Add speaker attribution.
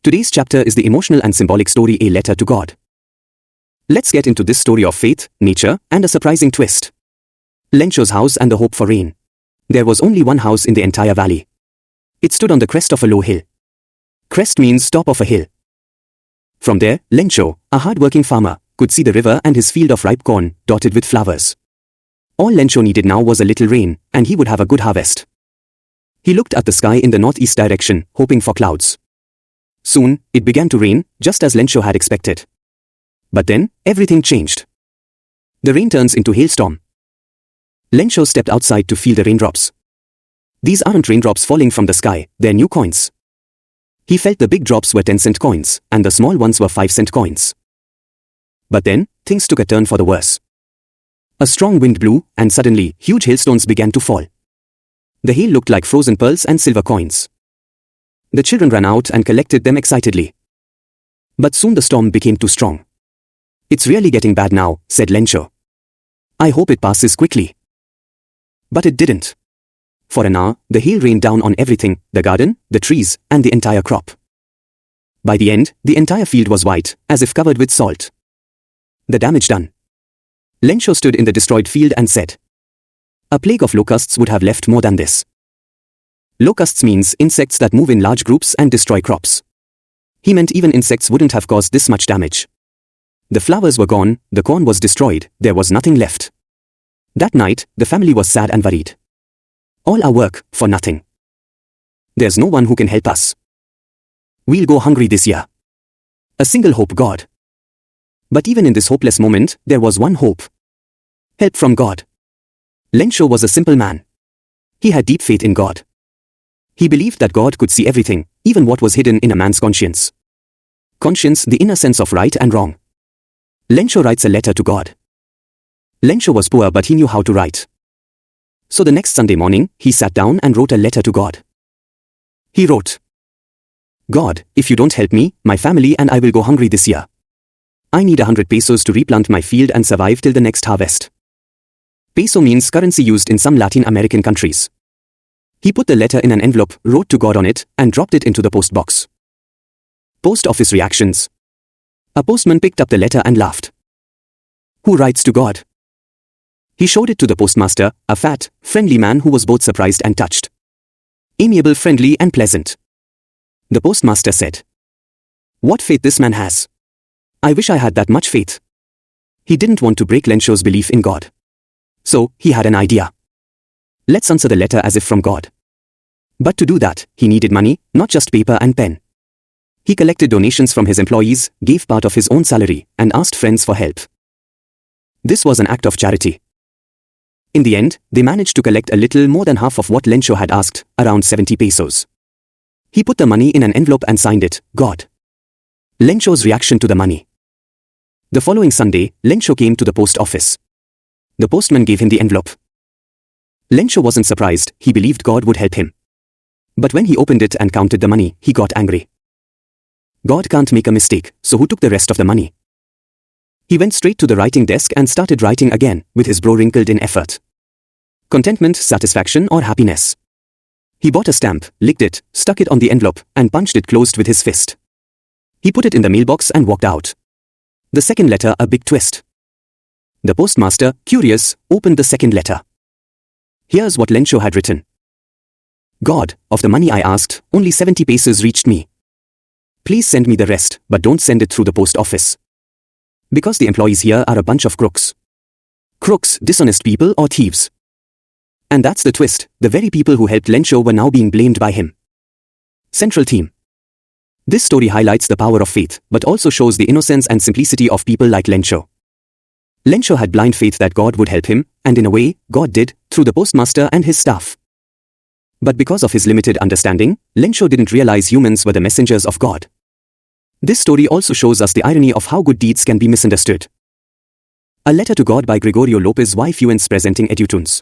Speaker 1: Today's chapter is the emotional and symbolic story A Letter to God. Let's get into this story of faith, nature, and a surprising twist. Lencho's house and the hope for rain. There was only one house in the entire valley. It stood on the crest of a low hill. Crest means top of a hill. From there, Lencho, a hard-working farmer, could see the river and his field of ripe corn, dotted with flowers. All Lencho needed now was a little rain, and he would have a good harvest. He looked at the sky in the northeast direction, hoping for clouds. Soon, it began to rain, just as Lencho had expected. But then, everything changed. The rain turns into hailstorm. Lencho stepped outside to feel the raindrops. These aren't raindrops falling from the sky, they're new coins. He felt the big drops were 10-cent coins, and the small ones were 5-cent coins. But then, things took a turn for the worse. A strong wind blew, and suddenly, huge hailstones began to fall. The hail looked like frozen pearls and silver coins. The children ran out and collected them excitedly. But soon the storm became too strong. "It's really getting bad now," said Lencho. "I hope it passes quickly." But it didn't. For an hour, the hail rained down on everything, the garden, the trees, and the entire crop. By the end, the entire field was white, as if covered with salt. The damage done. Lencho stood in the destroyed field and said, "A plague of locusts would have left more than this." Locusts means insects that move in large groups and destroy crops. He meant even insects wouldn't have caused this much damage. The flowers were gone, the corn was destroyed, there was nothing left. That night, the family was sad and worried. All our work, for nothing. There's no one who can help us. We'll go hungry this year. A single hope, God. But even in this hopeless moment, there was one hope. Help from God. Lencho was a simple man. He had deep faith in God. He believed that God could see everything, even what was hidden in a man's conscience. Conscience, the inner sense of right and wrong. Lencho writes a letter to God. Lencho was poor, but he knew how to write. So the next Sunday morning, he sat down and wrote a letter to God. He wrote, "God, if you don't help me, my family and I will go hungry this year. I need 100 pesos to replant my field and survive till the next harvest." Peso means currency used in some Latin American countries. He put the letter in an envelope, wrote to God on it, and dropped it into the post box. Post office reactions. A postman picked up the letter and laughed. Who writes to God? He showed it to the postmaster, a fat, friendly man who was both surprised and touched. Amiable, friendly, and pleasant. The postmaster said, "What faith this man has. I wish I had that much faith." He didn't want to break Lencho's belief in God. So, he had an idea. Let's answer the letter as if from God. But to do that, he needed money, not just paper and pen. He collected donations from his employees, gave part of his own salary, and asked friends for help. This was an act of charity. In the end, they managed to collect a little more than half of what Lencho had asked, around 70 pesos. He put the money in an envelope and signed it, God. Lencho's reaction to the money. The following Sunday, Lencho came to the post office. The postman gave him the envelope. Lencho wasn't surprised, he believed God would help him. But when he opened it and counted the money, he got angry. God can't make a mistake, so who took the rest of the money? He went straight to the writing desk and started writing again, with his brow wrinkled in effort. Contentment, satisfaction, or happiness. He bought a stamp, licked it, stuck it on the envelope, and punched it closed with his fist. He put it in the mailbox and walked out. The second letter, a big twist. The postmaster, curious, opened the second letter. Here's what Lencho had written. God, of the money I asked, only 70 pesos reached me. Please send me the rest, but don't send it through the post office. Because the employees here are a bunch of crooks. Crooks, dishonest people or thieves. And that's the twist, the very people who helped Lencho were now being blamed by him. Central theme. This story highlights the power of faith, but also shows the innocence and simplicity of people like Lencho. Lencho had blind faith that God would help him, and in a way, God did, through the postmaster and his staff. But because of his limited understanding, Lencho didn't realize humans were the messengers of God. This story also shows us the irony of how good deeds can be misunderstood. A Letter to God by Gregorio Lopez, YFUNS, presenting EDUTOONS.